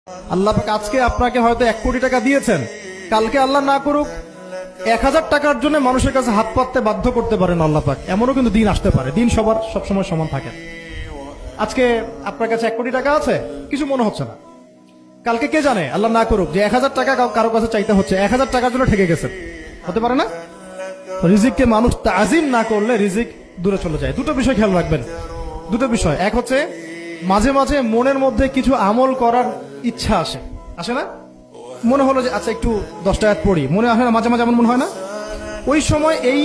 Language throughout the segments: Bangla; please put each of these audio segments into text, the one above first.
আল্লাহ পাক আজকে আপনাকে হয়তো 1 কোটি টাকা দিয়েছেন, কালকে আল্লাহ না করুক 1000 টাকার জন্য মানুষের কাছে হাত পাততে বাধ্য করতে পারেন আল্লাহ পাক। এমনও কিন্তু দিন আসতে পারে, দিন সবার সবসময় সমান থাকে। আজকে আপনার কাছে 1 কোটি টাকা আছে, কিছু মনে হচ্ছে না। কালকে কে জানে, আল্লাহ না করুক, যে 1000 টাকা কারো কাছে চাইতে হচ্ছে, 1000 টাকার জন্য ঠেকে গেছে, হতে পারে না? রিজিককে মানুষ তাজিম না করলে রিজিক দূরে চলে যায়। দুটো বিষয় খেয়াল রাখবেন, দুটো বিষয়। এক হচ্ছে মাঝে মাঝে মনের মধ্যে কিছু আমল করার ইচ্ছা আসে না? মনে হলো যে আচ্ছা একটু 10টা আয়াত পড়ি, মনে আসে না? মাঝে মাঝে এমন মনে হয় না? ওই সময় এই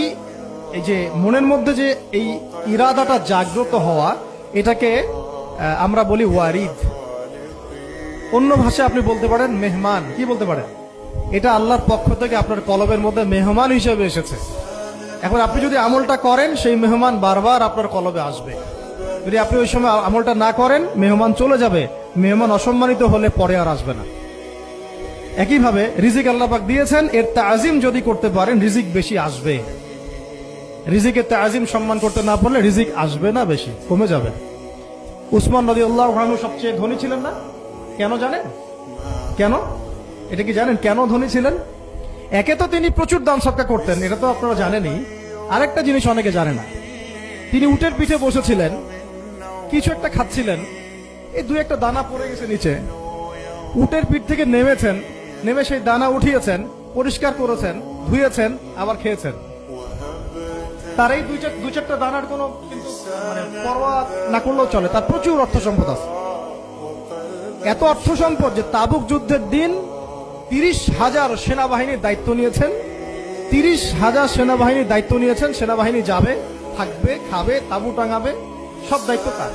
যে মনের মধ্যে যে এই ইরাদাটা জাগ্রত হওয়া, এটাকে আমরা বলি ওয়ারিদ। অন্য ভাষায় আপনি বলতে পারেন মেহমান। কি বলতে পারেন? এটা আল্লাহর পক্ষ থেকে আপনার কলবের মধ্যে মেহমান হিসেবে এসেছে। এখন আপনি যদি আমলটা করেন, সেই মেহমান বারবার আপনার কলবে আসবে। যদি আপনি ওই সময় আমলটা না করেন, মেহমান চলে যাবে, মেহমান অসম্মানিত হলে পরে আর আসবে না। একইভাবে রিজিক আল্লাহ পাক দিয়েছেন, এর তাজিম যদি করতে পারেন রিজিক বেশি আসবে। রিজিকের তাজিম সম্মান করতে না পারলে রিজিক আসবে না, বেশি কমে যাবে। উসমান রাদিয়াল্লাহু আনহু সবচেয়ে ধনী ছিলেন না? কেন জানেন? কেন? এটা কি জানেন কেন ধনী ছিলেন? একে তো তিনি প্রচুর দান সদকা করতেন, এটা তো আপনারা জানেনই। আরেকটা জিনিস অনেকে জানে না, তিনি উটের পিঠে বসেছিলেন, কিছু একটা খাচ্ছিলেন, এই 2-1 দানা পড়ে গেছে নিচে। উটের পিঠ থেকে নেমেছেন, নেমে সেই দানা উঠিয়েছেন, পরিষ্কার করেছেন, ধুয়েছেন, আবার খেয়েছেন। তার এই 2-4টা দানার কোনো কিন্তু পরোয়া না করলেও চলে, তার প্রচুর অর্থ সম্পদ আছে। এত অর্থ সম্পদ যে তাবুক যুদ্ধের দিন 30,000 সেনাবাহিনীর দায়িত্ব নিয়েছেন। 30,000 সেনাবাহিনীর দায়িত্ব নিয়েছেন। সেনাবাহিনী যাবে, থাকবে, খাবে, তাবু টাঙাবে, সব দায়িত্ব তার।